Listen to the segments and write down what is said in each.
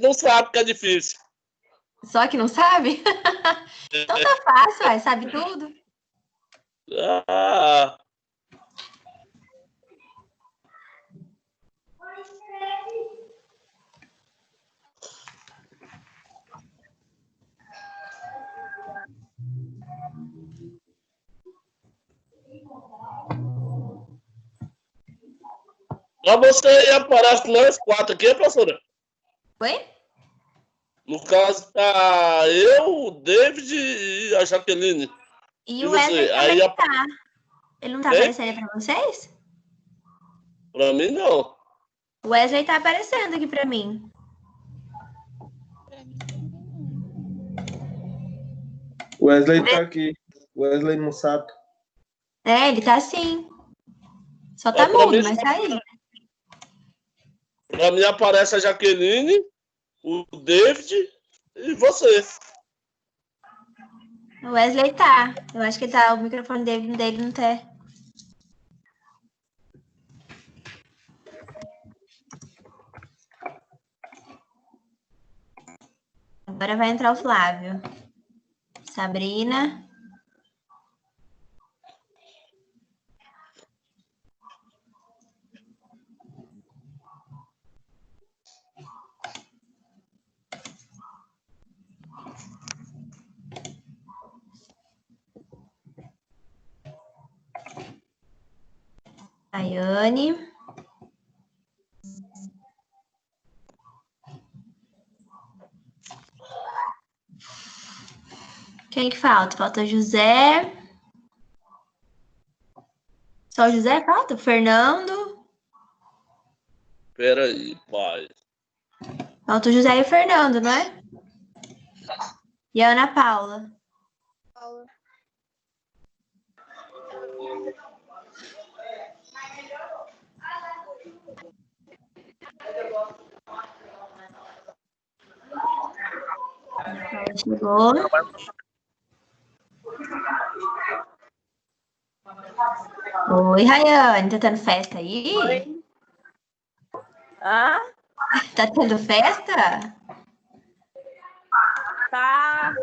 não sabe que é difícil. Só que não sabe? Então tá fácil, ué, sabe tudo. Ah, mas você aparece nós quatro aqui, professora? Oi? No caso, tá eu, o David e a Jaqueline. E E o Wesley você? também Aí, tá. Ele não tá hein? aparecendo aí pra vocês? Pra mim, não. O Wesley tá aparecendo aqui pra mim. O Wesley tá aqui. O Wesley não sabe. É, ele tá sim. Só tá Mas pra mudo, mim, mas tá aí. pra mim aparece a Jaqueline, o David e você. O Wesley tá. Eu acho que tá. O microfone dele não tá. Agora vai entrar o Flávio. Sabrina. Tayane. Quem que falta? Falta José. Só o José falta? O Fernando. Peraí, pai. Falta o José e o Fernando, não é? E a Ana Paula. Ela chegou. Oi, Rayane. Tá tendo festa aí? Oi. Ah, Tá tendo festa? tá.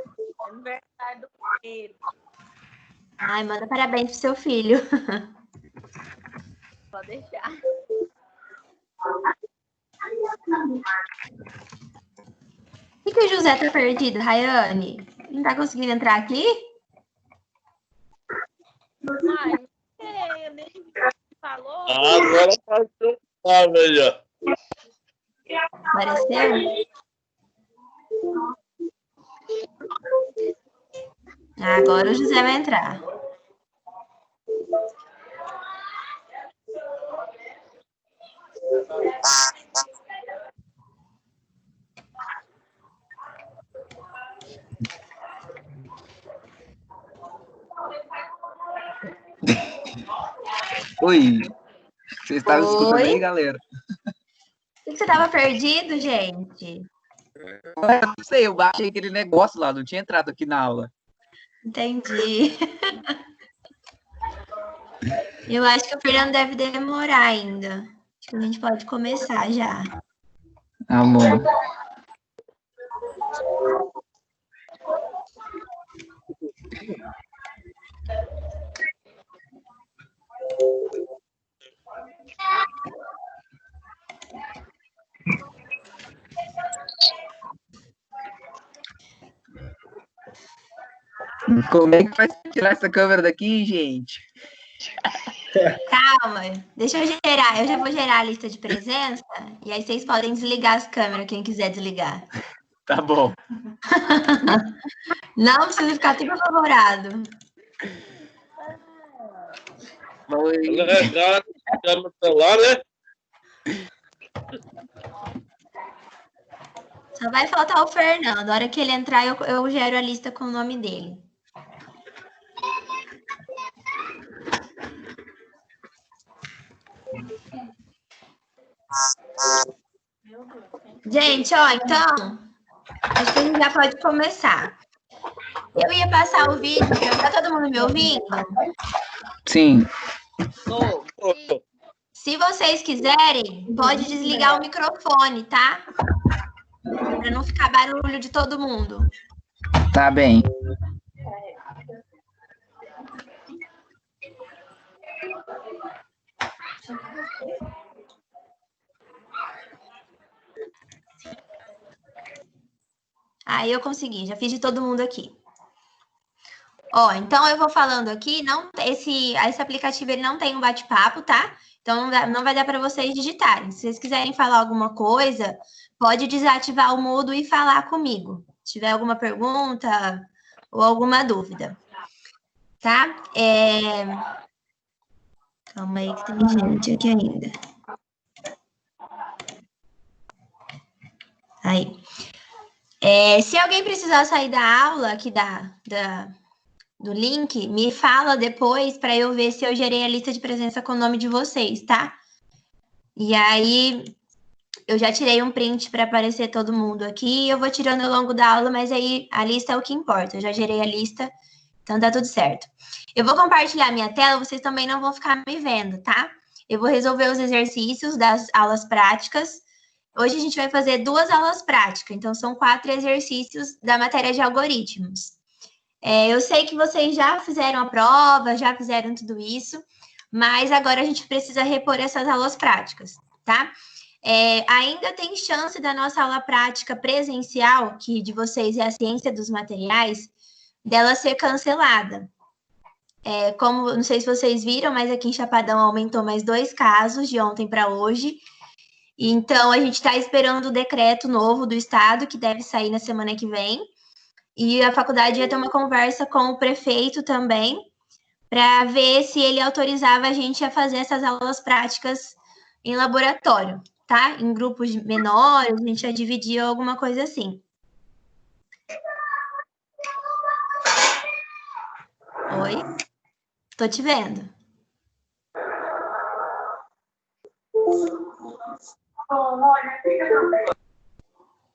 Aniversário do filho. Ai, manda parabéns pro seu filho. Pode deixar. Por que o José tá perdido, Rayane? Não tá conseguindo entrar aqui? Ai, não sei, eu nem falou. Agora apareceu o Flávio aí, ó. Apareceu? Agora o José vai entrar. Oi, vocês estavam escutando Oi? aí, galera? Por que você tava perdido, gente? Eu não sei, eu baixei aquele negócio lá, não tinha entrado aqui na aula. Entendi. Eu acho que o Fernando deve demorar ainda. Acho que a gente pode começar já. Amor. Como é que vai tirar essa câmera daqui, gente? Calma, deixa eu gerar. Eu já vou gerar a lista de presença e aí vocês podem desligar as câmeras, quem quiser desligar. Tá bom. Não precisa ficar tudo apavorado. Oi. Legal, no celular, né? Só vai faltar o Fernando. Na hora que ele entrar, eu gero a lista com o nome dele. Gente, ó, então, acho que a gente já pode começar. Eu ia passar o vídeo, tá todo mundo me ouvindo? Sim. Se vocês quiserem, pode desligar o microfone, tá? Para não ficar barulho de todo mundo. Tá bem. Aí eu consegui, já fiz de todo mundo aqui. Ó, então eu vou falando aqui, esse aplicativo ele não tem um bate-papo, tá? Então não vai dar para vocês digitarem. Se vocês quiserem falar alguma coisa, pode desativar o mudo e falar comigo. Se tiver alguma pergunta ou alguma dúvida. Tá? Calma aí que tem gente aqui ainda. Aí. Se alguém precisar sair da aula aqui do link, me fala depois para eu ver se eu gerei a lista de presença com o nome de vocês, tá? E aí, eu já tirei um print para aparecer todo mundo aqui. Eu vou tirando ao longo da aula, mas aí a lista é o que importa. Eu já gerei a lista, então tá tudo certo. Eu vou compartilhar minha tela, vocês também não vão ficar me vendo, tá? Eu vou resolver os exercícios das aulas práticas. Hoje a gente vai fazer 2 aulas práticas, então são 4 exercícios da matéria de algoritmos. Eu sei que vocês já fizeram a prova, já fizeram tudo isso, mas agora a gente precisa repor essas aulas práticas, tá? Ainda tem chance da nossa aula prática presencial, que de vocês é a ciência dos materiais, dela ser cancelada. Como, não sei se vocês viram, mas aqui em Chapadão aumentou mais 2 casos de ontem para hoje. Então, a gente está esperando o decreto novo do estado, que deve sair na semana que vem. E a faculdade ia ter uma conversa com o prefeito também, para ver se ele autorizava a gente a fazer essas aulas práticas em laboratório, tá? Em grupos menores, a gente já dividia alguma coisa assim. Oi? Tô te vendo.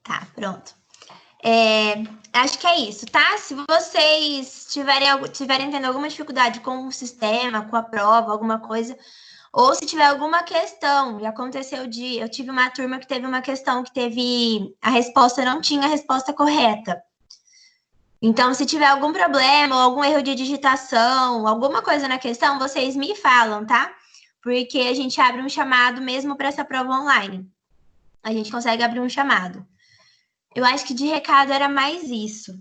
Tá, pronto. Acho que é isso, tá? Se vocês tiverem tendo alguma dificuldade com o sistema, com a prova, alguma coisa, ou se tiver alguma questão, já aconteceu eu tive uma turma que teve uma questão que não tinha a resposta correta. Então, se tiver algum problema, ou algum erro de digitação, alguma coisa na questão, vocês me falam, tá? Porque a gente abre um chamado mesmo para essa prova online. A gente consegue abrir um chamado. Eu acho que de recado era mais isso.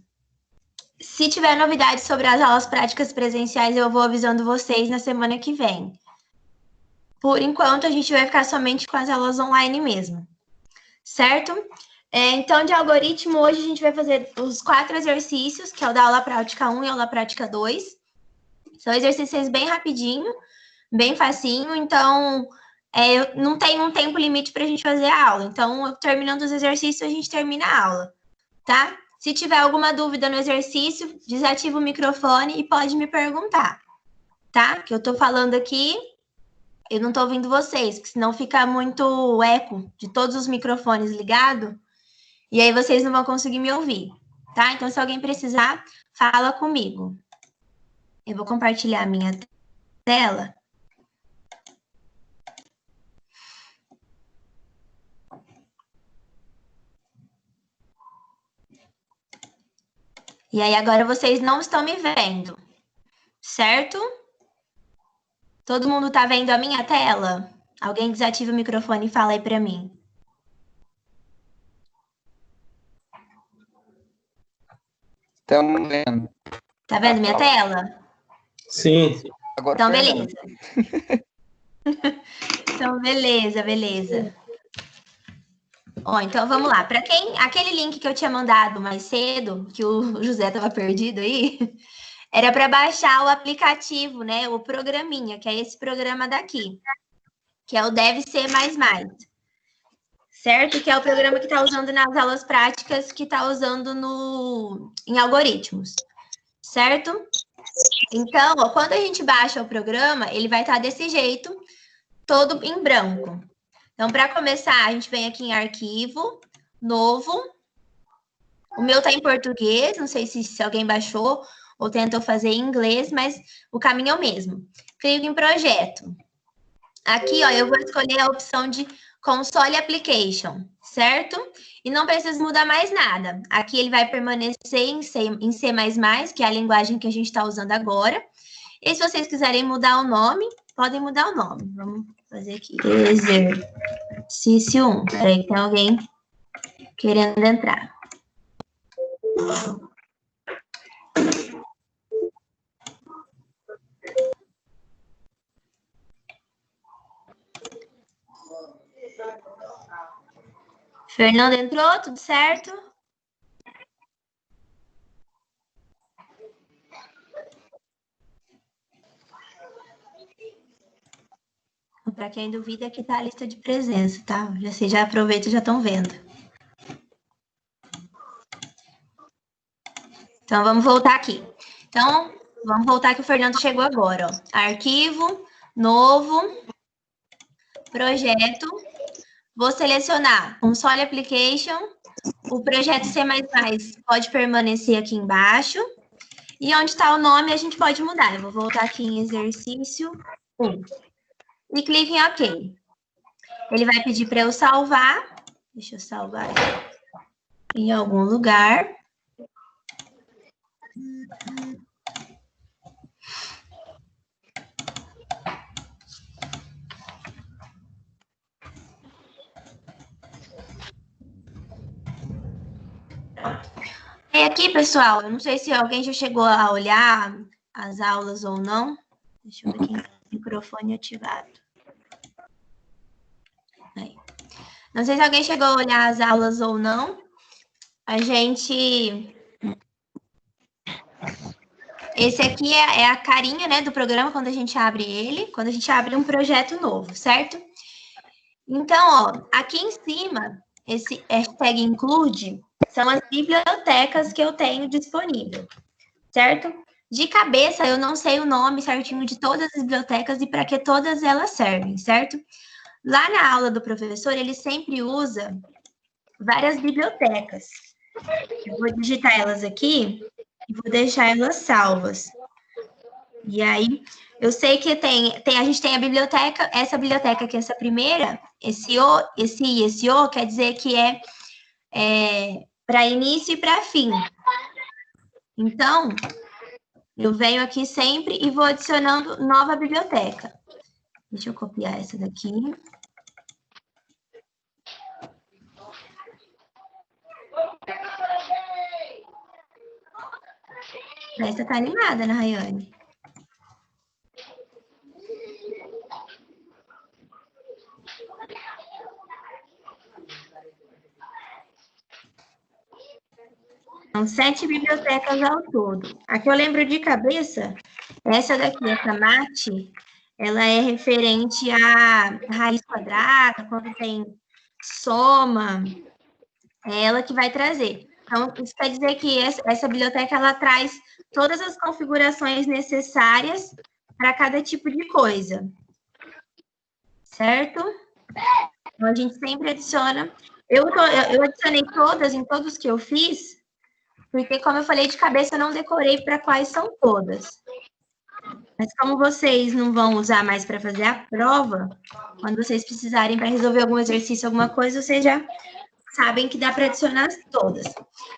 Se tiver novidades sobre as aulas práticas presenciais, eu vou avisando vocês na semana que vem. Por enquanto, a gente vai ficar somente com as aulas online mesmo. Certo? Então, de algoritmo, hoje a gente vai fazer os 4 exercícios, que é o da aula prática 1 e a aula prática 2. São exercícios bem rapidinho, bem facinho, então não tem um tempo limite para a gente fazer a aula. Então, terminando os exercícios, a gente termina a aula, tá? Se tiver alguma dúvida no exercício, desativa o microfone e pode me perguntar, tá? Que eu tô falando aqui, eu não tô ouvindo vocês, porque senão fica muito eco de todos os microfones ligados, e aí vocês não vão conseguir me ouvir, tá? Então, se alguém precisar, fala comigo. Eu vou compartilhar a minha tela. E aí, agora vocês não estão me vendo, certo? Todo mundo tá vendo a minha tela? Alguém desativa o microfone e fala aí para mim. Estamos vendo. Tá vendo minha tela? Sim. Agora Então, foi beleza. Então, beleza. Ó, então vamos lá. Para quem aquele link que eu tinha mandado mais cedo, que o José estava perdido aí, era para baixar o aplicativo, né? O programinha, que é esse programa daqui, que é o Deve Ser Mais Mais. Certo? Que é o programa que está usando nas aulas práticas, que está usando em algoritmos. Certo? Então, ó, quando a gente baixa o programa, ele vai estar desse jeito, todo em branco. Então, para começar, a gente vem aqui em arquivo, novo. O meu está em português, não sei se alguém baixou ou tentou fazer em inglês, mas o caminho é o mesmo. Clico em projeto. Aqui, ó, eu vou escolher a opção de Console Application, certo? E não precisa mudar mais nada. Aqui ele vai permanecer em C++, que é a linguagem que a gente está usando agora. E se vocês quiserem mudar o nome, podem mudar o nome. Vamos fazer aqui. Exercício 1. Peraí, tem alguém querendo entrar. Fernando entrou, tudo certo? Para quem duvida, aqui está a lista de presença, tá? Vocês já aproveitam e já estão vendo. Então, vamos voltar aqui. Então, vamos voltar que o Fernando chegou agora, ó. Arquivo, novo, projeto. Vou selecionar Console Application. O projeto C++ pode permanecer aqui embaixo. E onde está o nome, a gente pode mudar. Eu vou voltar aqui em exercício 1. E clique em OK. Ele vai pedir para eu salvar. Deixa eu salvar aqui em algum lugar. E aqui, pessoal, eu não sei se alguém já chegou a olhar as aulas ou não. Deixa eu ver aqui, microfone ativado. Aí. Não sei se alguém chegou a olhar as aulas ou não. Esse aqui é a carinha, né, do programa quando a gente abre ele, quando a gente abre um projeto novo, certo? Então, ó, aqui em cima, esse hashtag include são as bibliotecas que eu tenho disponível, certo? De cabeça, eu não sei o nome certinho de todas as bibliotecas e para que todas elas servem, certo? Lá na aula do professor, ele sempre usa várias bibliotecas. Eu vou digitar elas aqui e vou deixar elas salvas. E aí, eu sei que a gente tem a biblioteca, essa biblioteca aqui, essa primeira, esse O quer dizer que é para início e para fim. Então, eu venho aqui sempre e vou adicionando nova biblioteca. Deixa eu copiar essa daqui. Essa tá animada, né, Rayane? São 7 bibliotecas ao todo. Aqui eu lembro de cabeça, essa daqui, essa mate, ela é referente à raiz quadrada, quando tem soma, é ela que vai trazer. Então, isso quer dizer que essa biblioteca, ela traz todas as configurações necessárias para cada tipo de coisa. Certo? Então, a gente sempre adiciona. Eu adicionei todas em todos que eu fiz, porque, como eu falei de cabeça, eu não decorei para quais são todas. Mas como vocês não vão usar mais para fazer a prova, quando vocês precisarem para resolver algum exercício, alguma coisa, vocês já sabem que dá para adicionar todas.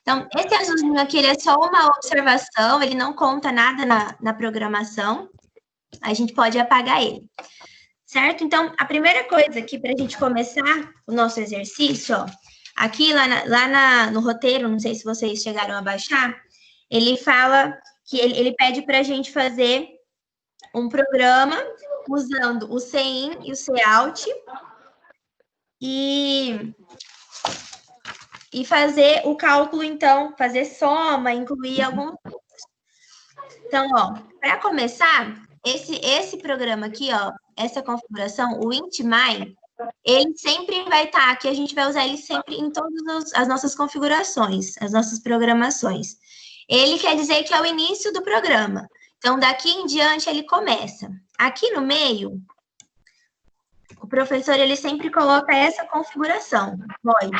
Então, esse azulzinho aqui, ele é só uma observação, ele não conta nada na programação. A gente pode apagar ele. Certo? Então, a primeira coisa aqui para a gente começar o nosso exercício, ó, aqui no roteiro, não sei se vocês chegaram a baixar, ele fala que ele pede para a gente fazer um programa usando o CIN e o COUT e fazer o cálculo, então, fazer soma, incluir algum. Então, ó, para começar, esse programa aqui, ó, essa configuração, o int_my, ele sempre vai estar aqui, a gente vai usar ele sempre em todas as nossas configurações, as nossas programações. Ele quer dizer que é o início do programa. Então, daqui em diante, ele começa. Aqui no meio, o professor, ele sempre coloca essa configuração, void.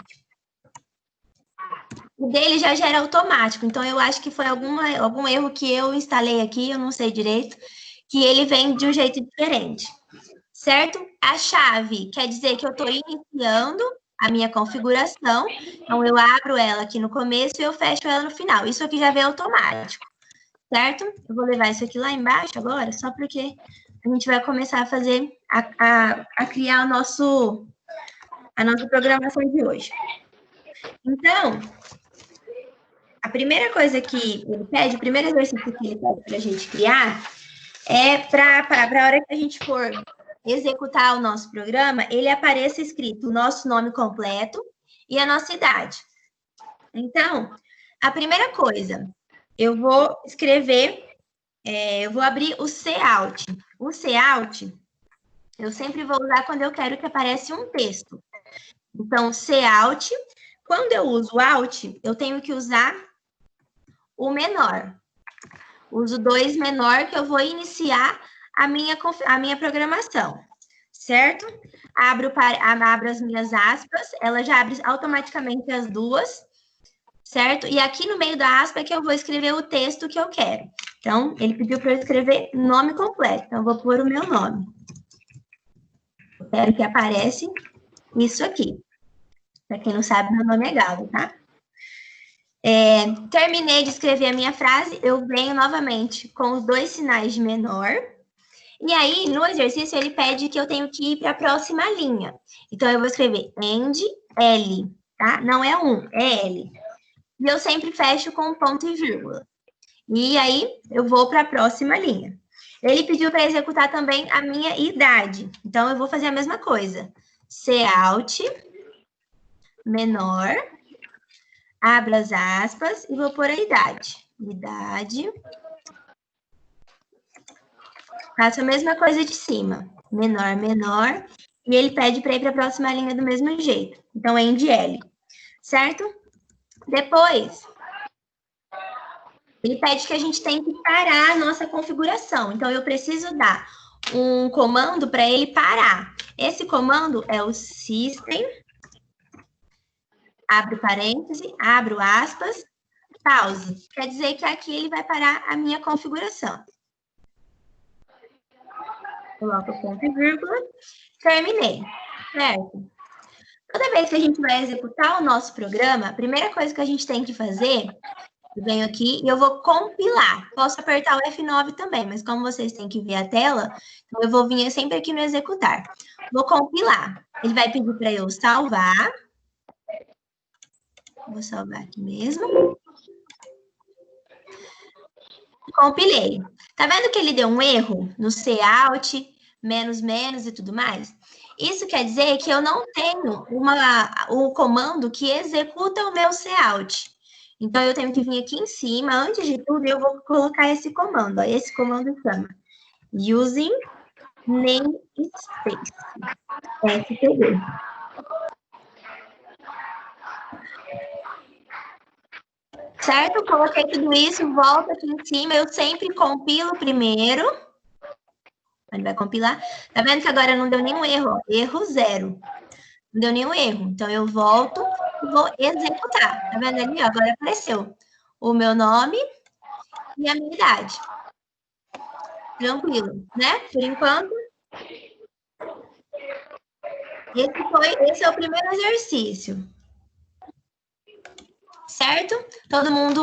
O dele já gera automático, então eu acho que foi algum erro que eu instalei aqui, eu não sei direito, que ele vem de um jeito diferente, certo? A chave quer dizer que eu estou iniciando a minha configuração. Então, eu abro ela aqui no começo e eu fecho ela no final. Isso aqui já vem automático, certo? Eu vou levar isso aqui lá embaixo agora, só porque a gente vai começar a fazer, a criar a nossa programação de hoje. Então, a primeira coisa que ele pede, o primeiro exercício que ele pede para a gente criar é para a hora que a gente for executar o nosso programa, ele apareça escrito o nosso nome completo e a nossa idade. Então, a primeira coisa, eu vou escrever, eu vou abrir o Cout. O Cout, eu sempre vou usar quando eu quero que apareça um texto. Então, Cout, quando eu uso Alt, eu tenho que usar o menor. Uso 2 menor, que eu vou iniciar a minha programação, certo? Abro as minhas aspas, ela já abre automaticamente as duas, certo? E aqui no meio da aspa é que eu vou escrever o texto que eu quero. Então, ele pediu para eu escrever nome completo, então eu vou pôr o meu nome. Eu quero que apareça isso aqui. Para quem não sabe, meu nome é Galo, tá? Terminei de escrever a minha frase, eu venho novamente com os 2 sinais de menor. E aí, no exercício, ele pede que eu tenho que ir para a próxima linha. Então, eu vou escrever end L, tá? Não é 1, é L. E eu sempre fecho com ponto e vírgula. E aí, eu vou para a próxima linha. Ele pediu para executar também a minha idade. Então, eu vou fazer a mesma coisa. Cout, menor, abro as aspas e vou pôr a idade. Idade. Faço a mesma coisa de cima. Menor, menor. E ele pede para ir para a próxima linha do mesmo jeito. Então, end L. Certo? Depois, ele pede que a gente tem que parar a nossa configuração. Então, eu preciso dar um comando para ele parar. Esse comando é o system, abro parêntese, abro aspas, pause. Quer dizer que aqui ele vai parar a minha configuração. Coloco ponto e vírgula, terminei, certo? Toda vez que a gente vai executar o nosso programa, a primeira coisa que a gente tem que fazer, eu venho aqui e eu vou compilar. Posso apertar o F9 também, mas como vocês têm que ver a tela, então eu vou vir sempre aqui no executar. Vou compilar. Ele vai pedir para eu salvar. Vou salvar aqui mesmo. Compilei. Tá vendo que ele deu um erro no Cout, menos, menos e tudo mais? Isso quer dizer que eu não tenho o comando que executa o meu Cout. Então, eu tenho que vir aqui em cima, antes de tudo, eu vou colocar esse comando. Ó, esse comando chama using namespace, std. Certo? Coloquei tudo isso, volto aqui em cima, eu sempre compilo primeiro. Ele vai compilar. Tá vendo que agora não deu nenhum erro, ó. Erro 0. Não deu nenhum erro. Então, eu volto e vou executar. Tá vendo ali? Ó, agora apareceu o meu nome e a minha idade. Tranquilo, né? Por enquanto. Esse é o primeiro exercício. Certo? Todo mundo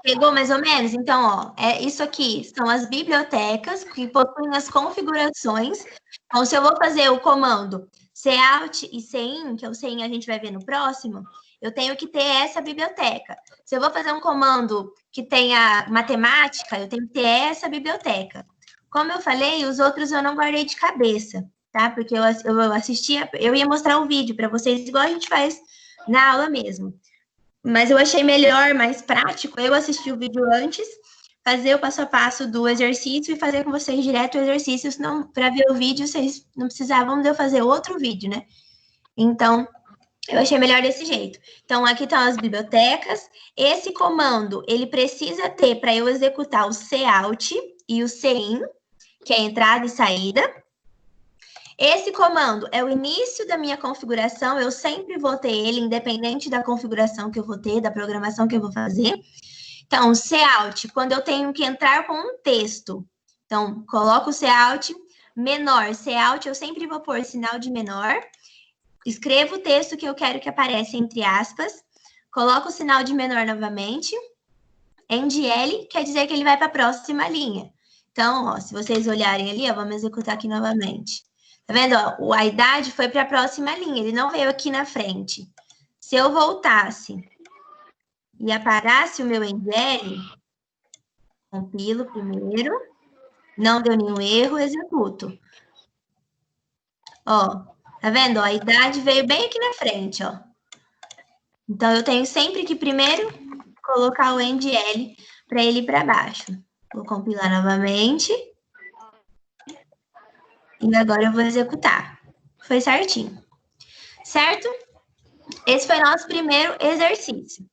pegou mais ou menos? Então, ó, isso aqui são as bibliotecas que possuem as configurações. Então, se eu vou fazer o comando cout e cin, que é o cin a gente vai ver no próximo, eu tenho que ter essa biblioteca. Se eu vou fazer um comando que tenha matemática, eu tenho que ter essa biblioteca. Como eu falei, os outros eu não guardei de cabeça, tá? Porque eu assistia, eu ia mostrar um vídeo para vocês, igual a gente faz na aula mesmo. Mas eu achei melhor, mais prático, eu assistir o vídeo antes, fazer o passo a passo do exercício e fazer com vocês direto o exercício, senão, para ver o vídeo, vocês não precisavam de eu fazer outro vídeo, né? Então, eu achei melhor desse jeito. Então, aqui estão as bibliotecas. Esse comando, ele precisa ter para eu executar o cout e o cin, que é entrada e saída. Esse comando é o início da minha configuração, eu sempre vou ter ele, independente da configuração que eu vou ter, da programação que eu vou fazer. Então, cout, quando eu tenho que entrar com um texto. Então, coloco o cout, menor, cout, eu sempre vou pôr sinal de menor. escrevo o texto que eu quero que apareça entre aspas, coloco o sinal de menor novamente, end L quer dizer que ele vai para a próxima linha. Então, ó, se vocês olharem ali, ó, vamos executar aqui novamente. Tá vendo? Ó, a idade foi para a próxima linha, ele não veio aqui na frente. Se eu voltasse e apagasse o meu end L, compilo primeiro, não deu nenhum erro, executo. Ó, tá vendo? Ó, a idade veio bem aqui na frente, ó. Então, eu tenho sempre que primeiro colocar o end L para ele ir para baixo. Vou compilar novamente. E agora eu vou executar. Foi certinho. Certo? Esse foi nosso primeiro exercício.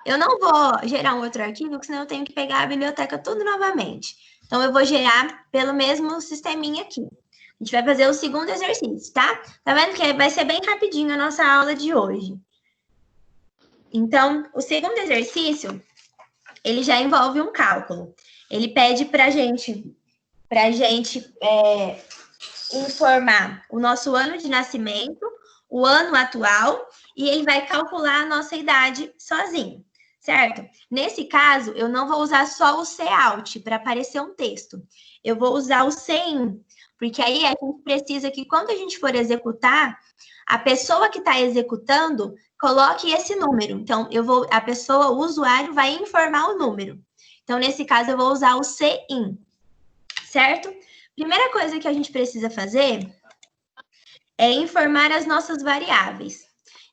Eu não vou gerar um outro arquivo, porque senão eu tenho que pegar a biblioteca tudo novamente. Então, eu vou gerar pelo mesmo sisteminha aqui. A gente vai fazer o segundo exercício, tá? Tá vendo que vai ser bem rapidinho a nossa aula de hoje. Então, o segundo exercício, ele já envolve um cálculo. Ele pede pra gente informar o nosso ano de nascimento, o ano atual, e ele vai calcular a nossa idade sozinho, certo? Nesse caso, eu não vou usar só o Cout para aparecer um texto. Eu vou usar o Cin, porque aí a gente precisa que quando a gente for executar, a pessoa que está executando coloque esse número. Então, a pessoa, o usuário, vai informar o número. Então, nesse caso, eu vou usar o Cin, certo? Primeira coisa que a gente precisa fazer é informar as nossas variáveis.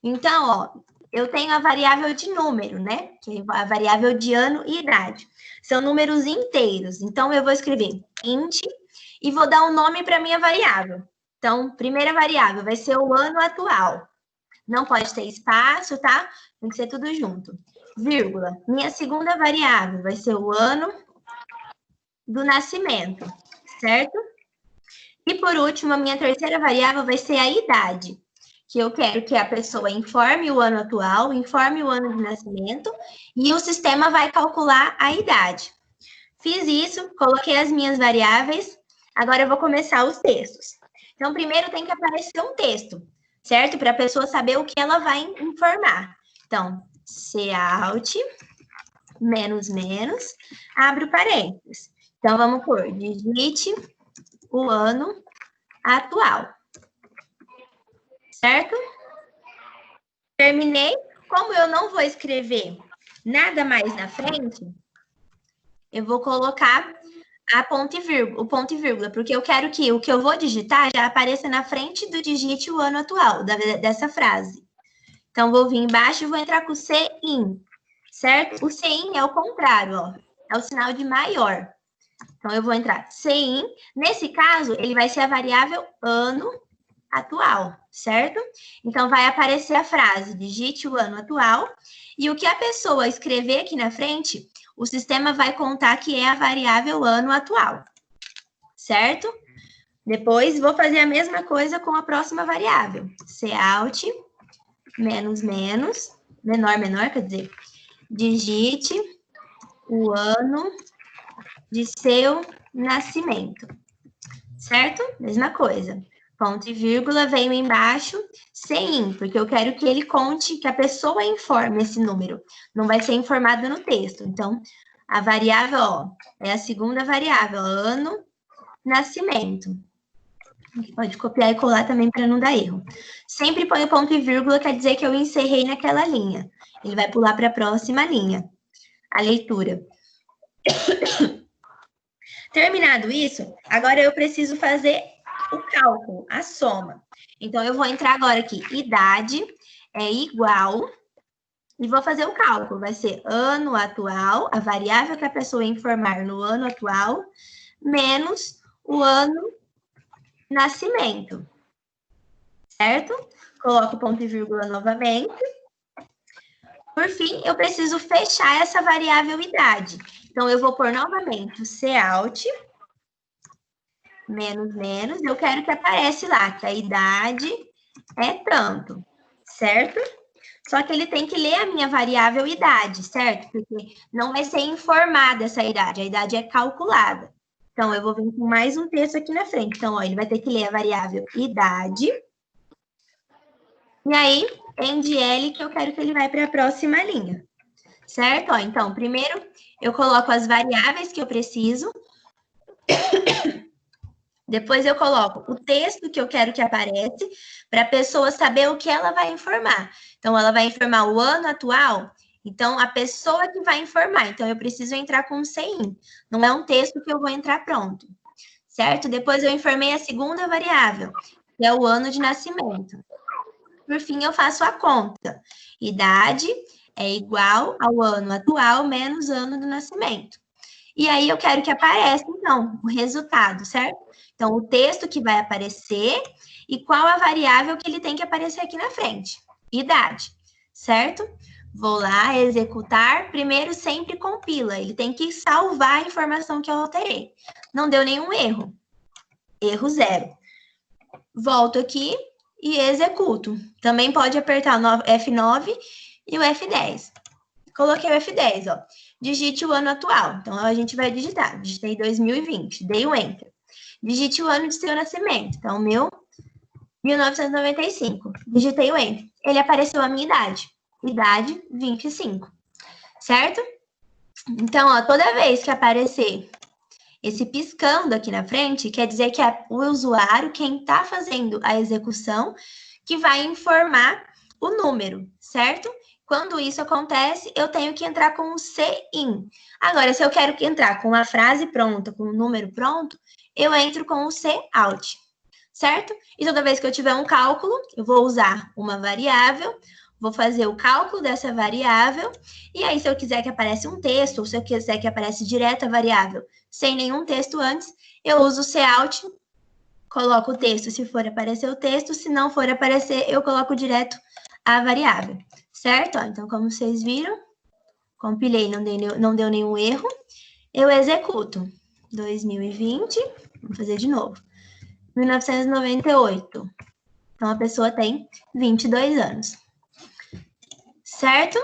Então, ó, eu tenho a variável de número, né? Que é a variável de ano e idade. São números inteiros. Então, eu vou escrever int e vou dar um nome para a minha variável. Então, primeira variável vai ser o ano atual. Não pode ter espaço, tá? Tem que ser tudo junto. Vírgula. Minha segunda variável vai ser o ano do nascimento, certo? E por último, a minha terceira variável vai ser a idade, que eu quero que a pessoa informe o ano atual, informe o ano de nascimento, e o sistema vai calcular a idade. Fiz isso, coloquei as minhas variáveis, agora eu vou começar os textos. Então, primeiro tem que aparecer um texto, certo? Para a pessoa saber o que ela vai informar. Então, Cout, menos, abre parênteses. Então, vamos por digite o ano atual. Certo? Terminei. Como eu não vou escrever nada mais na frente, eu vou colocar o ponto e vírgula, porque eu quero que o que eu vou digitar já apareça na frente do digite o ano atual, dessa frase. Então, vou vir embaixo e vou entrar com o Cin, certo? O Cin é o contrário, ó. É o sinal de maior. Então, eu vou entrar Cin. Nesse caso, ele vai ser a variável ano atual, certo? Então, vai aparecer a frase, digite o ano atual, e o que a pessoa escrever aqui na frente, o sistema vai contar que é a variável ano atual, certo? Depois, vou fazer a mesma coisa com a próxima variável, Cout, menos, menor, quer dizer, digite o ano de seu nascimento, certo? Mesma coisa. Ponto e vírgula, venho embaixo, Cin, porque eu quero que ele conte, que a pessoa informe esse número. Não vai ser informado no texto. Então, a variável, ó, é a segunda variável, ano, nascimento. Pode copiar e colar também para não dar erro. Sempre põe o ponto e vírgula, quer dizer que eu encerrei naquela linha. Ele vai pular para a próxima linha, a leitura. Terminado isso, agora eu preciso fazer o cálculo, a soma. Então, eu vou entrar agora aqui, idade é igual, e vou fazer o cálculo. Vai ser ano atual, a variável que a pessoa informar no ano atual, menos o ano nascimento. Certo? Coloco ponto e vírgula novamente. Por fim, eu preciso fechar essa variável idade. Então, eu vou pôr novamente o Cout, menos, eu quero que apareça lá, que a idade é tanto, certo? Só que ele tem que ler a minha variável idade, certo? Porque não vai ser informada essa idade, a idade é calculada. Então, eu vou vir com mais um texto aqui na frente. Então, ó, ele vai ter que ler a variável idade, E aí, end L, que eu quero que ele vai para a próxima linha. Certo? Ó, então, primeiro eu coloco as variáveis que eu preciso. Depois eu coloco o texto que eu quero que apareça para a pessoa saber o que ela vai informar. Então, ela vai informar o ano atual. Então, a pessoa que vai informar. Então, eu preciso entrar com o CIN. Não é um texto que eu vou entrar pronto. Certo? Depois eu informei a segunda variável, que é o ano de nascimento. Por fim, eu faço a conta. Idade é igual ao ano atual menos ano do nascimento. E aí eu quero que apareça, então, o resultado, certo? Então, o texto que vai aparecer e qual a variável que ele tem que aparecer aqui na frente. Idade, certo? Vou lá, executar. Primeiro, sempre compila. Ele tem que salvar a informação que eu alterei. Não deu nenhum erro. Erro 0. Volto aqui e executo. Também pode apertar o F9 e o F10. Coloquei o F10, ó. Digite o ano atual. Então, a gente vai digitar. Digitei 2020. Dei o Enter. Digite o ano de seu nascimento. Então, 1995. Digitei o Enter. Ele apareceu a minha idade. Idade, 25. Certo? Então, ó, toda vez que aparecer esse piscando aqui na frente, quer dizer que é o usuário, quem está fazendo a execução, que vai informar o número, certo? Quando isso acontece, eu tenho que entrar com o CIN. Agora, se eu quero entrar com a frase pronta, com o número pronto, eu entro com o COUT, certo? E toda vez que eu tiver um cálculo, eu vou usar uma variável, vou fazer o cálculo dessa variável, e aí se eu quiser que apareça um texto, ou se eu quiser que apareça direto a variável, sem nenhum texto antes, eu uso o COUT, coloco o texto se for aparecer o texto, se não for aparecer, eu coloco direto a variável. Certo? Ó, então, como vocês viram, compilei, não deu nenhum erro. Eu executo. 2020, vamos fazer de novo. 1998. Então, a pessoa tem 22 anos. Certo?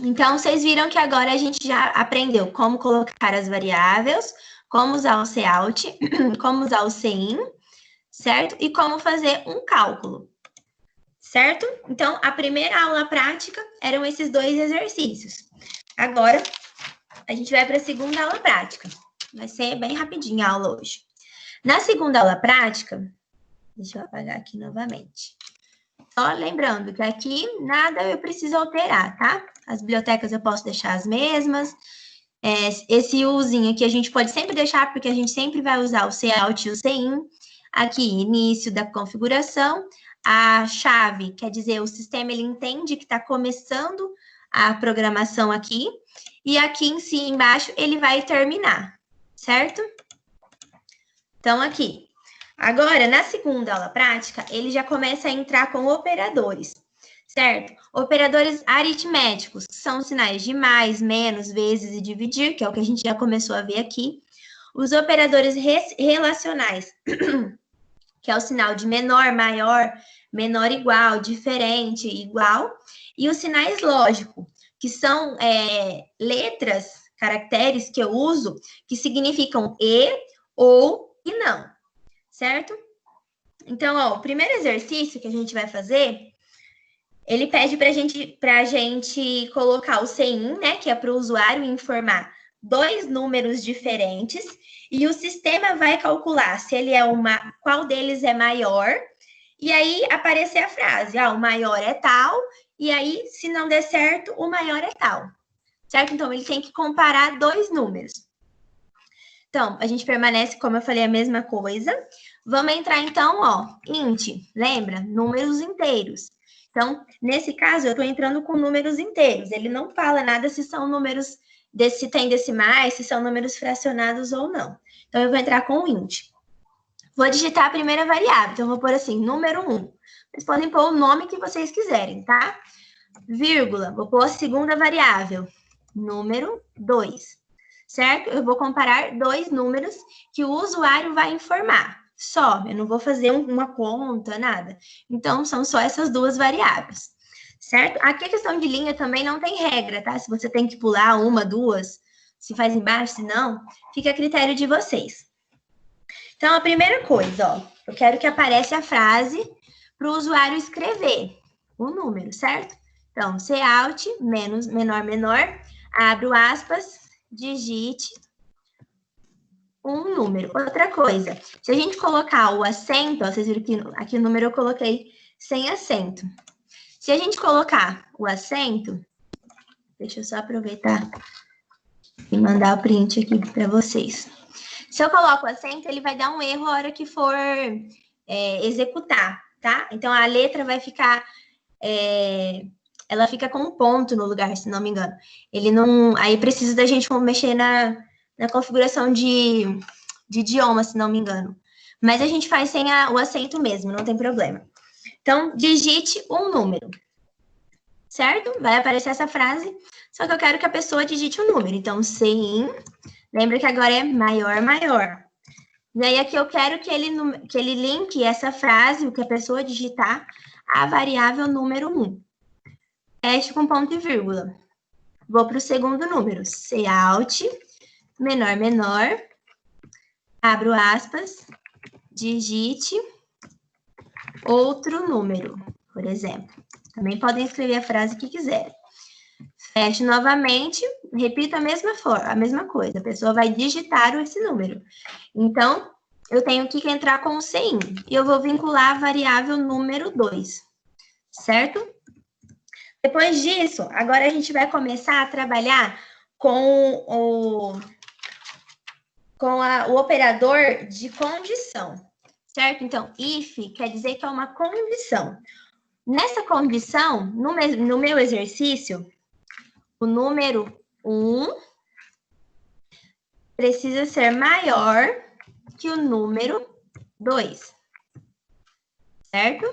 Então, vocês viram que agora a gente já aprendeu como colocar as variáveis, como usar o COUT, como usar o CIN, certo? E como fazer um cálculo. Certo? Então, a primeira aula prática eram esses 2 exercícios. Agora, a gente vai para a segunda aula prática. Vai ser bem rapidinho a aula hoje. Na segunda aula prática, deixa eu apagar aqui novamente. Só lembrando que aqui nada eu preciso alterar, tá? As bibliotecas eu posso deixar as mesmas. Esse uzinho aqui a gente pode sempre deixar, porque a gente sempre vai usar o COUT e o CIN. Aqui, início da configuração. A chave, quer dizer, o sistema ele entende que está começando a programação aqui, e aqui em cima, embaixo, ele vai terminar, certo? Então, aqui. Agora, na segunda aula prática, ele já começa a entrar com operadores, certo? Operadores aritméticos, que são sinais de mais, menos, vezes e dividir, que é o que a gente já começou a ver aqui. Os operadores relacionais, que é o sinal de menor, maior, menor igual, diferente, igual, e os sinais lógicos, que são letras, caracteres que eu uso, que significam e, ou e não, certo? Então, ó, o primeiro exercício que a gente vai fazer, ele pede pra gente colocar o CIN, né, que é para o usuário informar 2 números diferentes, e o sistema vai calcular se ele qual deles é maior, e aí aparecer a frase, o maior é tal, e aí, se não der certo, o maior é tal, certo? Então, ele tem que comparar 2 números. Então, a gente permanece, como eu falei, a mesma coisa. Vamos entrar, então, ó, int, lembra? Números inteiros. Então, nesse caso, eu estou entrando com números inteiros. Ele não fala nada se são números, se tem decimais, se são números fracionados ou não. Então, eu vou entrar com o int. Vou digitar a primeira variável. Então, eu vou pôr assim, número 1. Vocês podem pôr o nome que vocês quiserem, tá? Vírgula. Vou pôr a segunda variável. Número 2. Certo? Eu vou comparar 2 números que o usuário vai informar. Só. Eu não vou fazer uma conta, nada. Então, são só essas 2 variáveis. Certo? Aqui a questão de linha também não tem regra, tá? Se você tem que pular 1, 2, se faz embaixo, se não, fica a critério de vocês. Então, a primeira coisa, ó, eu quero que apareça a frase para o usuário escrever o número, certo? Então, Cout, menos, menor, menor, abro aspas, digite um número. Outra coisa, se a gente colocar o acento, ó, vocês viram que aqui o número eu coloquei sem acento. Se a gente colocar o acento, deixa eu só aproveitar e mandar o print aqui para vocês. Se eu coloco o acento, ele vai dar um erro a hora que for executar, tá? Então, a letra vai ficar... ela fica com um ponto no lugar, se não me engano. Ele não... Aí precisa da gente mexer na configuração de idioma, se não me engano. Mas a gente faz sem o acento mesmo, não tem problema. Então, digite um número. Certo? Vai aparecer essa frase, só que eu quero que a pessoa digite um número. Então, CIN, lembra que agora é maior, maior. E aí, aqui eu quero que ele linke essa frase, o que a pessoa digitar, à variável número 1. Fecho com ponto e vírgula. Vou para o segundo número. Cout, menor, menor. Abro aspas. Digite outro número, por exemplo. Também podem escrever a frase que quiserem. Fecho novamente, repito a mesma coisa. A pessoa vai digitar esse número. Então, eu tenho que entrar com o CIN. E eu vou vincular a variável número 2. Certo? Depois disso, agora a gente vai começar a trabalhar com o operador de condição. Certo? Então, if quer dizer que é uma condição. Nessa condição, no meu exercício, o número 1 precisa ser maior que o número 2. Certo?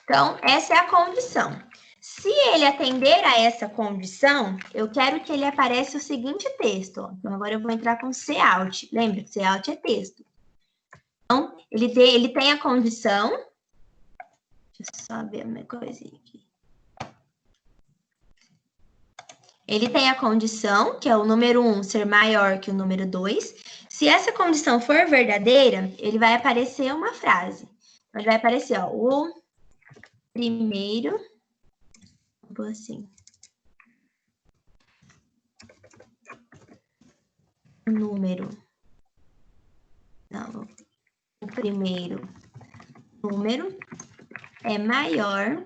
Então, essa é a condição. Se ele atender a essa condição, eu quero que ele apareça o seguinte texto. Ó. Então, agora eu vou entrar com Cout. Lembra que Cout é texto. Então, ele tem a condição... Deixa eu só ver uma coisinha aqui. Ele tem a condição, que é o número 1 ser maior que o número 2. Se essa condição for verdadeira, ele vai aparecer uma frase. Então, vai aparecer, ó, o primeiro... Vou assim. Número. Não, o primeiro número é maior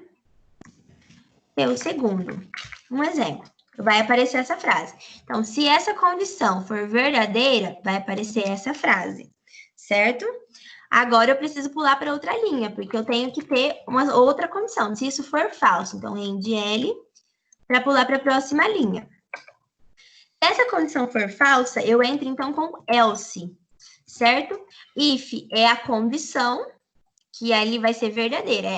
que o segundo. Um exemplo, vai aparecer essa frase. Então, se essa condição for verdadeira, vai aparecer essa frase, certo? Agora, eu preciso pular para outra linha, porque eu tenho que ter uma outra condição. Se isso for falso, então, end L, para pular para a próxima linha. Se essa condição for falsa, eu entro, então, com else, certo? If é a condição, que ali vai ser verdadeira.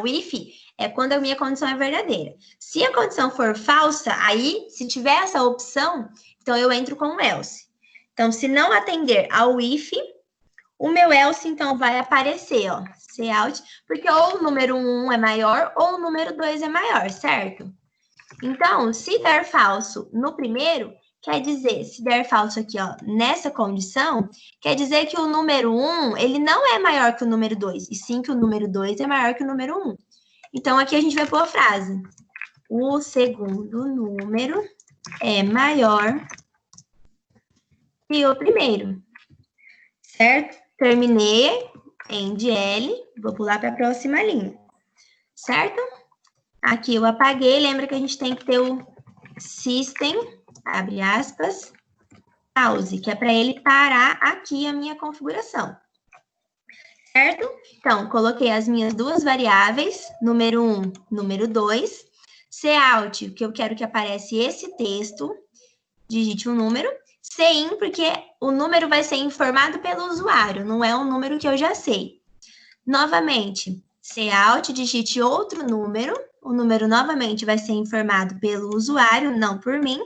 O if é quando a minha condição é verdadeira. Se a condição for falsa, aí, se tiver essa opção, então eu entro com o else. Então, se não atender ao if, o meu else, então, vai aparecer, ó, Cout, porque ou o número 1 é maior ou o número 2 é maior, certo? Então, se der falso no primeiro, quer dizer, se der falso aqui, ó, nessa condição, quer dizer que o número 1, ele não é maior que o número 2, e sim que o número 2 é maior que o número 1. Então, aqui a gente vai pôr a frase. O segundo número é maior que o primeiro. Certo? Terminei, end L, vou pular para a próxima linha. Certo? Aqui eu apaguei, lembra que a gente tem que ter o system, abre aspas, pause, que é para ele parar aqui a minha configuração. Certo? Então, coloquei as minhas duas variáveis, número 1, número 2. Cout, que eu quero que apareça esse texto, digite um número. CIN, porque o número vai ser informado pelo usuário, não é um número que eu já sei. Novamente, Cout, digite outro número. O número novamente vai ser informado pelo usuário, não por mim.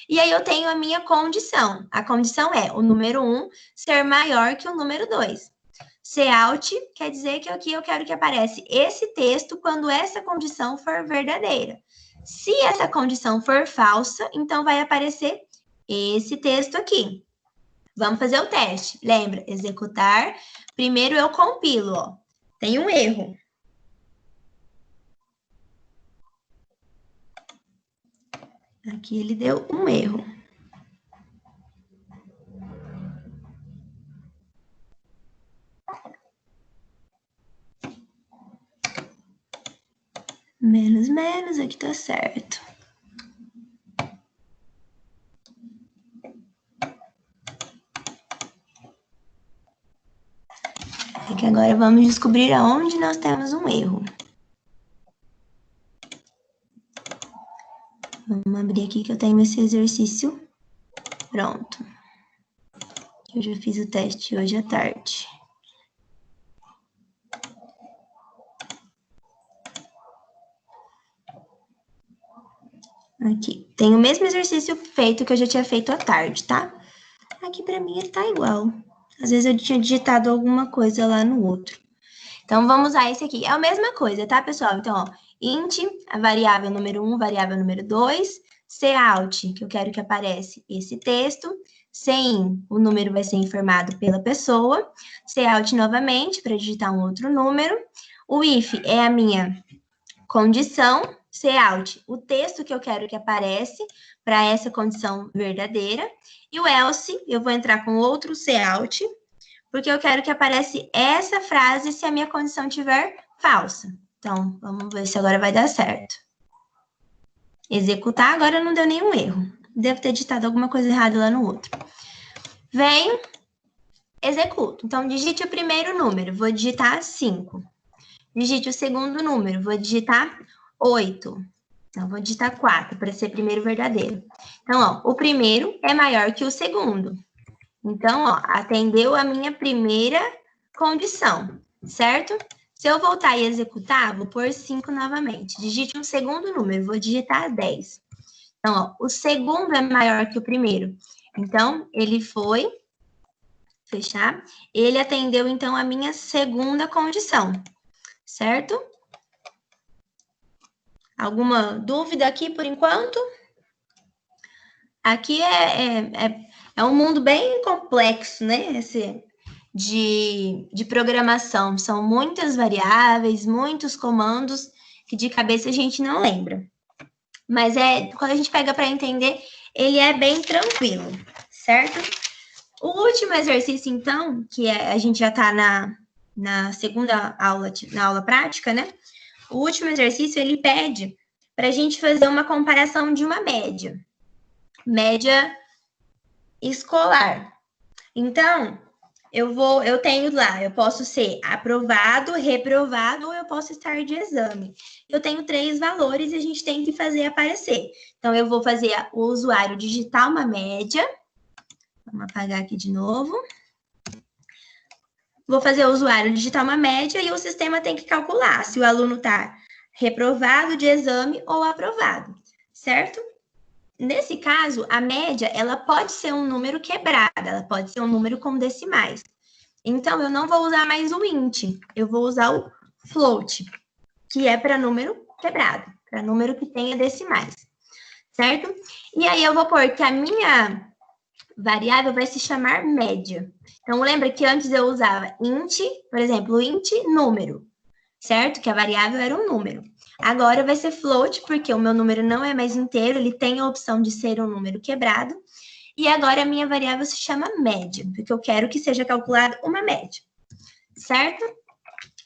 E aí eu tenho a minha condição. A condição é o número 1 ser maior que o número 2. Cout quer dizer que aqui eu quero que apareça esse texto quando essa condição for verdadeira. Se essa condição for falsa, então vai aparecer esse texto aqui. Vamos fazer o teste. Lembra? Executar. Primeiro eu compilo, ó. Tem um erro. Aqui ele deu um erro. Menos, menos, aqui tá certo. É que agora vamos descobrir aonde nós temos um erro. Vamos abrir aqui que eu tenho esse exercício pronto. Eu já fiz o teste hoje à tarde. Aqui, tem o mesmo exercício feito que eu já tinha feito à tarde, tá? Aqui pra mim ele tá igual. Às vezes eu tinha digitado alguma coisa lá no outro. Então, vamos usar esse aqui. É a mesma coisa, tá, pessoal? Então, ó, int, a variável número 1, variável número 2, cout, que eu quero que apareça esse texto, sem, o número vai ser informado pela pessoa, cout novamente, para digitar um outro número, o if é a minha condição, cout, o texto que eu quero que aparece para essa condição verdadeira, e o else, eu vou entrar com outro cout, porque eu quero que apareça essa frase se a minha condição estiver falsa. Então, vamos ver se agora vai dar certo. Executar, agora não deu nenhum erro. Devo ter digitado alguma coisa errada lá no outro. Venho, executo. Então, digite o primeiro número, vou digitar 5. Digite o segundo número, vou digitar 8. Então, vou digitar 4 para ser primeiro verdadeiro. Então, ó, o primeiro é maior que o segundo. Então, ó, atendeu a minha primeira condição, certo? Se eu voltar e executar, vou pôr 5 novamente. Digite um segundo número, vou digitar 10. Então, ó, o segundo é maior que o primeiro. Então, ele foi, fechar, ele atendeu, então, a minha segunda condição, certo? Alguma dúvida aqui por enquanto? Aqui é um mundo bem complexo, né? Esse de programação. São muitas variáveis, muitos comandos que de cabeça a gente não lembra. Mas quando a gente pega para entender, ele é bem tranquilo, certo? O último exercício, então, que a gente já está na segunda aula, na aula prática, né? O último exercício, ele pede para a gente fazer uma comparação de uma média. Média escolar. Então, eu tenho lá, eu posso ser aprovado, reprovado, ou eu posso estar de exame. Eu tenho 3 valores e a gente tem que fazer aparecer. Então, eu vou fazer o usuário digitar uma média. Vamos apagar aqui de novo. Vou fazer o usuário digitar uma média e o sistema tem que calcular se o aluno está reprovado de exame ou aprovado, certo? Nesse caso, a média, ela pode ser um número quebrado, ela pode ser um número com decimais. Então, eu não vou usar mais o int, eu vou usar o float, que é para número quebrado, para número que tenha decimais, certo? E aí, eu vou pôr que a minha variável vai se chamar média. Então, lembra que antes eu usava int, por exemplo, int número, certo? Que a variável era um número. Agora vai ser float, porque o meu número não é mais inteiro, ele tem a opção de ser um número quebrado. E agora a minha variável se chama média, porque eu quero que seja calculada uma média, certo?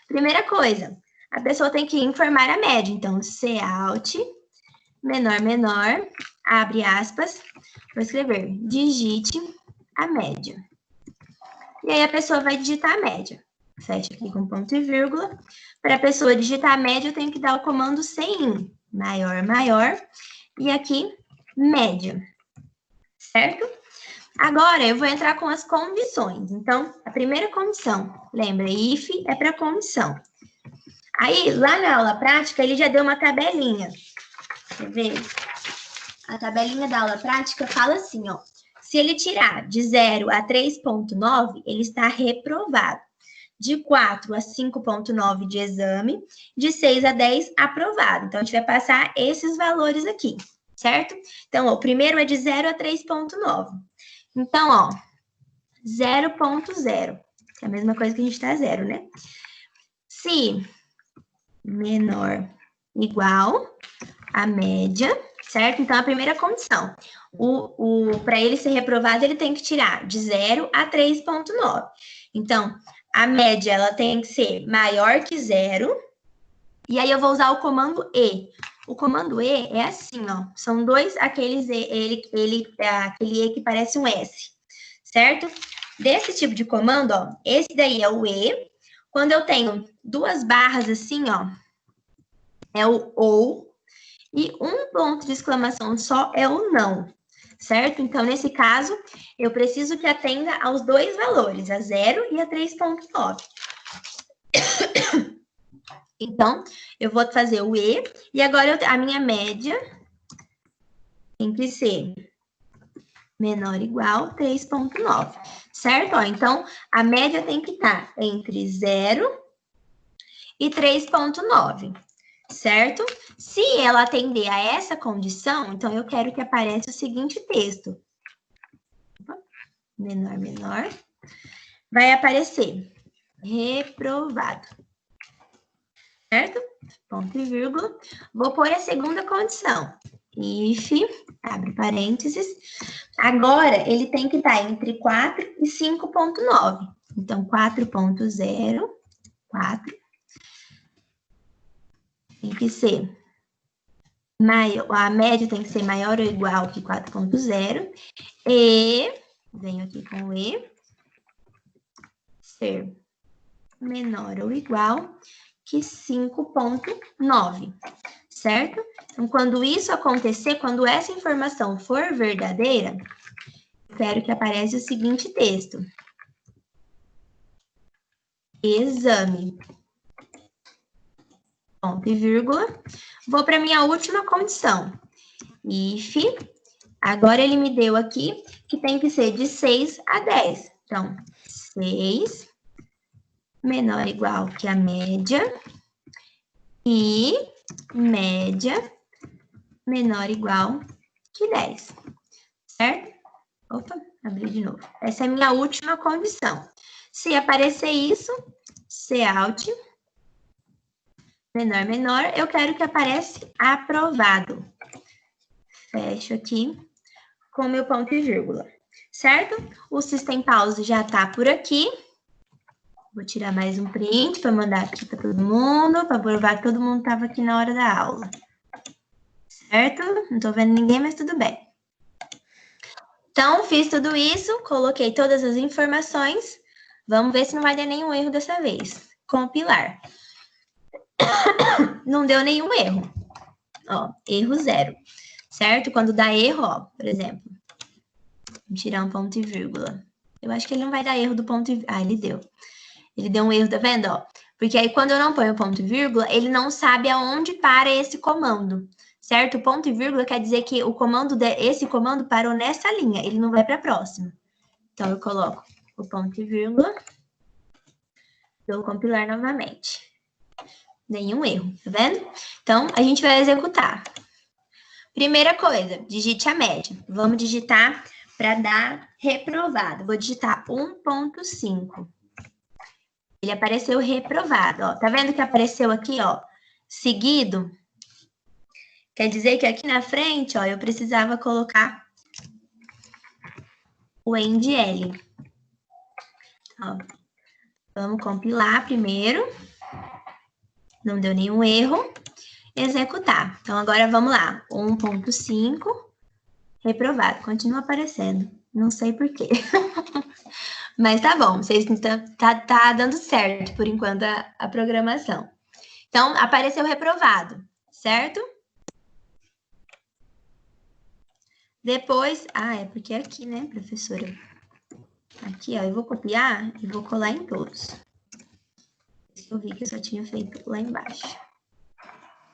Primeira coisa, a pessoa tem que informar a média. Então, cout, menor, menor, abre aspas, vou escrever, digite a média. E aí a pessoa vai digitar a média. Fecha aqui com ponto e vírgula. Para a pessoa digitar a média, eu tenho que dar o comando sem, maior, maior, e aqui, média, certo? Agora, eu vou entrar com as condições. Então, a primeira condição, lembra, if é para condição. Aí, lá na aula prática, ele já deu uma tabelinha. Quer ver? A tabelinha da aula prática fala assim, ó. Se ele tirar de 0 a 3,9, ele está reprovado. De 4 a 5,9 de exame, de 6 a 10, aprovado. Então, a gente vai passar esses valores aqui, certo? Então, ó, o primeiro é de 0 a 3,9. Então, ó, 0,0, que é a mesma coisa que a gente tá 0, né? Se menor igual a média, certo? Então, a primeira condição, para ele ser reprovado, ele tem que tirar de 0 a 3,9. Então, a média, ela tem que ser maior que 0, e aí eu vou usar o comando E. O comando E é assim, ó, são dois, aqueles aquele E que parece um S, certo? Desse tipo de comando, ó, esse daí é o E. Quando eu tenho duas barras assim, ó, é o OU, e um ponto de exclamação só é o não, certo? Então, nesse caso, eu preciso que atenda aos dois valores, a 0 e a 3,9. Então, eu vou fazer o E, e agora a minha média tem que ser menor ou igual a 3,9, certo? Ó, então, a média tem que estar entre 0 e 3,9. Certo? Se ela atender a essa condição, então eu quero que apareça o seguinte texto. Menor, menor. Vai aparecer reprovado. Certo? Ponto e vírgula. Vou pôr a segunda condição. If, abre parênteses. Agora, ele tem que estar entre 4 e 5,9. Então, 4,0, 4. Tem que ser maior, a média tem que ser maior ou igual que 4,0 e, venho aqui com o E, ser menor ou igual que 5,9, certo? Então, quando isso acontecer, quando essa informação for verdadeira, eu quero que apareça o seguinte texto. Exame. Ponto e vírgula. Vou para a minha última condição. If, agora ele me deu aqui que tem que ser de 6 a 10. Então, 6 menor ou igual que a média e média menor ou igual que 10. Certo? Opa, abri de novo. Essa é a minha última condição. Se aparecer isso, Cout menor, menor, eu quero que apareça aprovado. Fecho aqui com meu ponto e vírgula, certo? O System Pause já tá por aqui. Vou tirar mais um print para mandar aqui para todo mundo, para provar que todo mundo estava aqui na hora da aula. Certo? Não tô vendo ninguém, mas tudo bem. Então, fiz tudo isso, coloquei todas as informações. Vamos ver se não vai dar nenhum erro dessa vez. Compilar. Não deu nenhum erro. Ó, erro 0. Certo? Quando dá erro, ó, por exemplo. Vamos tirar um ponto e vírgula. Eu acho que ele não vai dar erro do ponto e vírgula. Ah, ele deu. Ele deu um erro, tá vendo, ó? Porque aí, quando eu não ponho ponto e vírgula, ele não sabe aonde para esse comando. Certo? O ponto e vírgula quer dizer que o comando esse comando parou nessa linha. Ele não vai para a próxima. Então, eu coloco o ponto e vírgula. Vou compilar novamente. Nenhum erro, tá vendo? Então, a gente vai executar. Primeira coisa, digite a média. Vamos digitar para dar reprovado. Vou digitar 1,5. Ele apareceu reprovado, ó. Tá vendo que apareceu aqui, ó, seguido? Quer dizer que aqui na frente, ó, eu precisava colocar o endl. Ó, vamos compilar primeiro. Não deu nenhum erro. Executar. Então, agora vamos lá. 1,5. Reprovado. Continua aparecendo. Não sei por quê. Mas tá bom. Vocês tá dando certo, por enquanto, a programação. Então, apareceu reprovado. Certo? Depois... Ah, é porque é aqui, né, professora? Aqui, ó. Eu vou copiar e vou colar em todos. Eu vi que eu só tinha feito lá embaixo.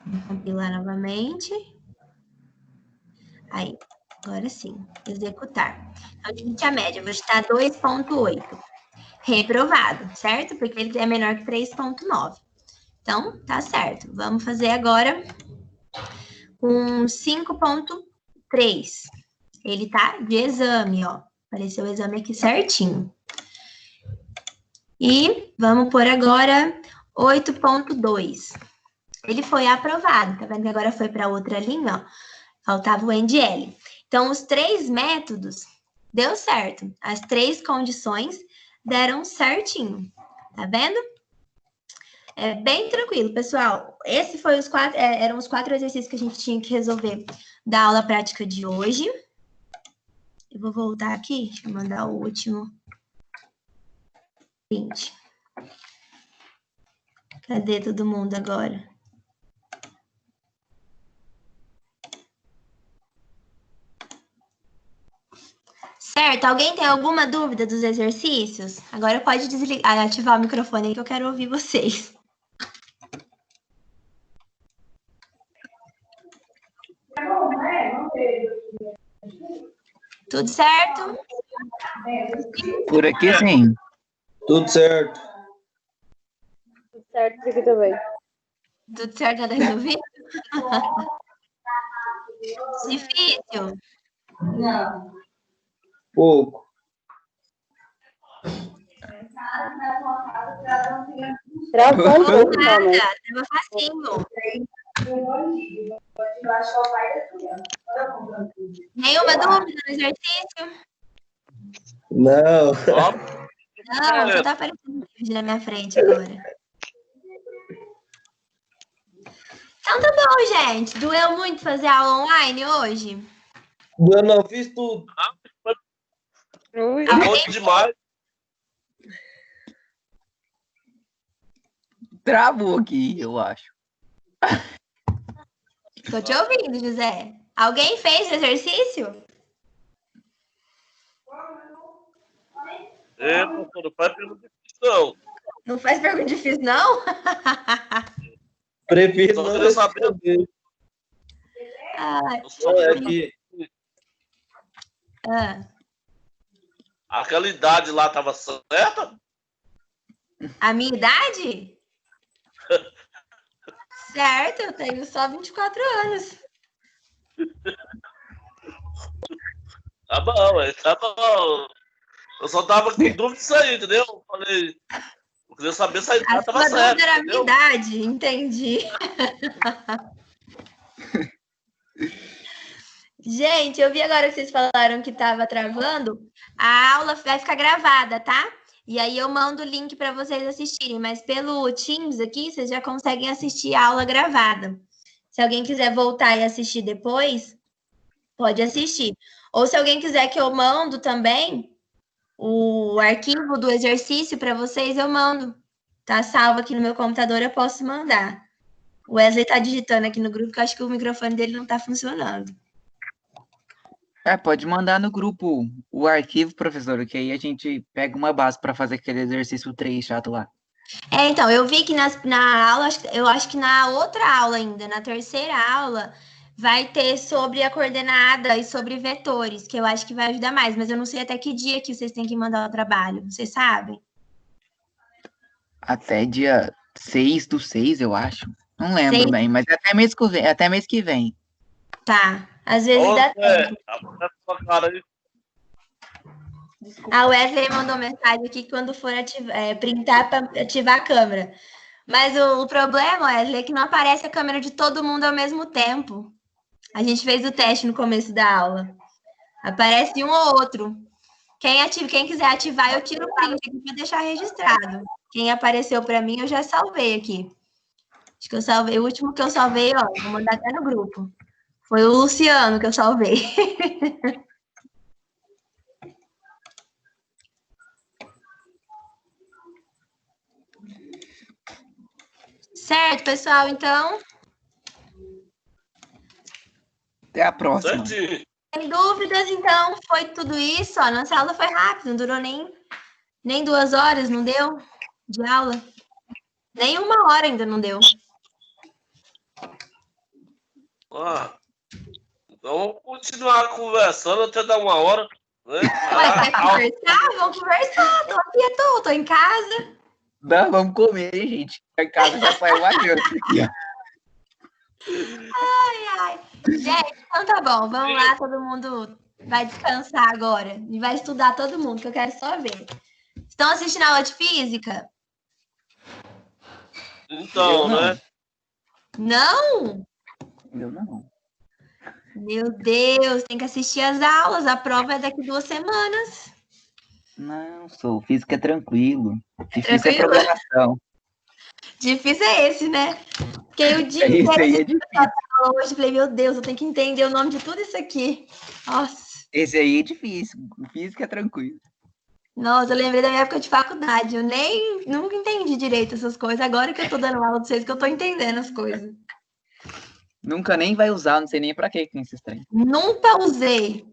Vou compilar novamente. Aí, agora sim, executar. Então, digite a média, vou digitar 2,8. Reprovado, certo? Porque ele é menor que 3,9. Então, tá certo. Vamos fazer agora com 5,3. Ele tá de exame, ó. Apareceu o exame aqui certinho. E vamos por agora 8,2. Ele foi aprovado, tá vendo que agora foi para outra linha, ó. Faltava o NDL. Então, os 3 métodos deu certo. As 3 condições deram certinho. Tá vendo? É bem tranquilo, pessoal. Esses foi eram os 4 exercícios que a gente tinha que resolver da aula prática de hoje. Eu vou voltar aqui, deixa eu mandar o último print. Cadê todo mundo agora? Certo? Alguém tem alguma dúvida dos exercícios? Agora pode desligar, ativar o microfone aí que eu quero ouvir vocês. Tudo certo? Por aqui, sim. Tudo certo. Tudo certo aqui também. Tudo certo, nada resolvido? Difícil? Pouco. Travou um pouco, Nada, realmente. tava facinho. Nenhuma dúvida no exercício? Não. Ó, Não, só tá aparecendo um vídeo na minha frente agora. Então tá bom, gente. Doeu muito fazer aula online hoje? Eu não fiz tudo. Ui. bom demais. Travou aqui, eu acho. Tô te ouvindo, José. Alguém fez o exercício? Professor, não faz pergunta difícil, não. Não faz pergunta difícil, não? Prefiro Só não queria saber. responder. Ai, Não, é que Aquela idade lá tava certa? a minha idade? Certo, eu tenho só 24 anos. Tá bom, tá bom. Eu só tava com dúvida disso aí, entendeu? Eu falei, eu queria saber se a A idade tava sua certa, dúvida era a minha entendeu? idade, entendi. Gente, eu vi agora que vocês falaram que estava travando. A aula vai ficar gravada, tá? E aí eu mando o link para vocês assistirem, mas pelo Teams aqui, vocês já conseguem assistir a aula gravada. Se alguém quiser voltar e assistir depois, pode assistir. Ou se alguém quiser que eu mando também o arquivo do exercício para vocês, eu mando. Tá salvo aqui no meu computador, eu posso mandar. O Wesley tá digitando aqui no grupo, que eu acho que o microfone dele não tá funcionando. Pode mandar no grupo o arquivo, professor, que aí a gente pega uma base para fazer aquele exercício 3 chato lá. Então, eu vi que na aula, eu acho que na outra aula ainda, na terceira aula, vai ter sobre a coordenada e sobre vetores, que eu acho que vai ajudar mais, mas eu não sei até que dia que vocês têm que mandar o trabalho, vocês sabem? Até dia 6/6, eu acho. Não lembro 6? bem, mas é até mês que vem. Tá, às vezes Ô, dá Zé, tempo. aponta sua cara aí. A Wesley mandou mensagem aqui que quando for printar para ativar a câmera. Mas o problema, Wesley, é que não aparece a câmera de todo mundo ao mesmo tempo. A gente fez o teste no começo da aula. Aparece um ou outro. Quem quiser ativar, eu tiro o print aqui para deixar registrado. Quem apareceu para mim, eu já salvei aqui. Acho que eu salvei. O último que eu salvei, ó, vou mandar até no grupo. Foi o Luciano que eu salvei. Certo, pessoal, então. Até a próxima. Certinho. Sem dúvidas, então, foi tudo isso. Ó, nossa aula foi rápida, não durou nem 2 horas, não deu? De aula. Nem 1 hora ainda não deu. Então vamos continuar conversando até dar 1 hora. Né? Ué, quer conversar? Vamos conversar. Tô aqui, tô em casa. Não, vamos comer, hein, gente. Em casa já saiu uma janta aqui, ó. Ai. Gente, então tá bom. Vamos lá, todo mundo vai descansar agora. E vai estudar todo mundo, que eu quero só ver. Estão assistindo a aula de física? Então, Eu não. né? Não? Eu não. Meu Deus, tem que assistir as aulas. A prova é daqui 2 semanas. Não, sou. Física é tranquilo. Difícil é Tranquilo? programação. Difícil é esse, né? Fiquei o dia Isso inteiro aí é estudando difícil. hoje. Falei, meu Deus, eu tenho que entender o nome de tudo isso aqui. Nossa. Esse aí é difícil. Física é tranquilo. Nossa, eu lembrei da minha época de faculdade. Eu nem nunca entendi direito essas coisas. Agora que eu tô dando aula de vocês, que eu tô entendendo as coisas. Nunca nem vai usar, não sei nem pra que tem esses trem. Nunca usei.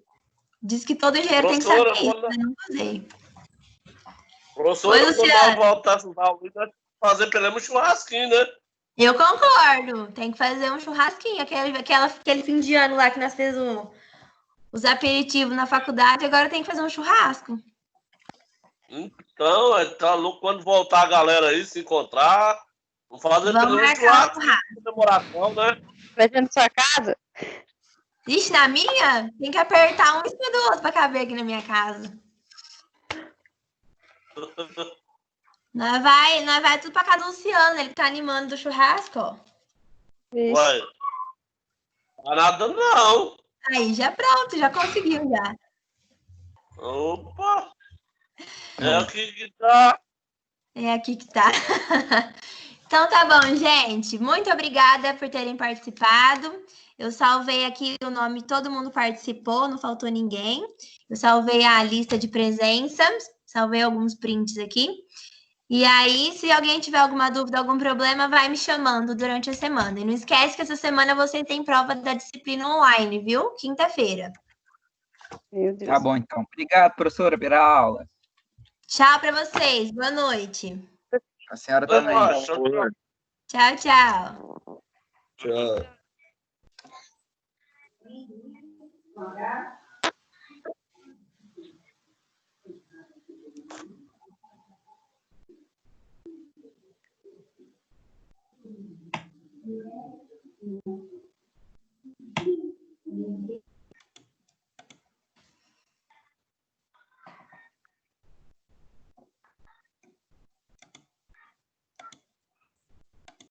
Diz que todo engenheiro tem que saber Professora, isso, mas nunca usei. Oi, professora, quando nós Luciano. voltássemos da aula, nós fazer pelo menos um churrasquinho, né? Eu concordo. Tem que fazer um churrasquinho. Aquele fim de ano lá que nós fizemos os aperitivos na faculdade. Agora tem que fazer um churrasco. Então, tá louco quando voltar a galera aí, se encontrar. Vamos fazer Vamos pelo menos um marcar um churrasco, churrasco. comemoração, né? Vai ser na sua casa? Ixi, na minha, tem que apertar um em cima do outro pra caber aqui na minha casa. Nós vai tudo pra casa do Luciano. Ele tá animando do churrasco, ó. Vixe. Ué, não é nada não. Aí, já pronto, já conseguiu já. Opa, é Ó, aqui que tá. É aqui que tá. Então tá bom, gente. Muito obrigada por terem participado. Eu salvei aqui o nome, todo mundo participou, não faltou ninguém. Eu salvei a lista de presenças, salvei alguns prints aqui. E aí, se alguém tiver alguma dúvida, algum problema, vai me chamando durante a semana. E não esquece que essa semana você tem prova da disciplina online, viu? Quinta-feira. Meu tá Deus. bom, então. Obrigado, professora, pela aula. Tchau para vocês. Boa noite. A senhora Até também. mais, tchau, tchau. Tchau, tchau. Tchau.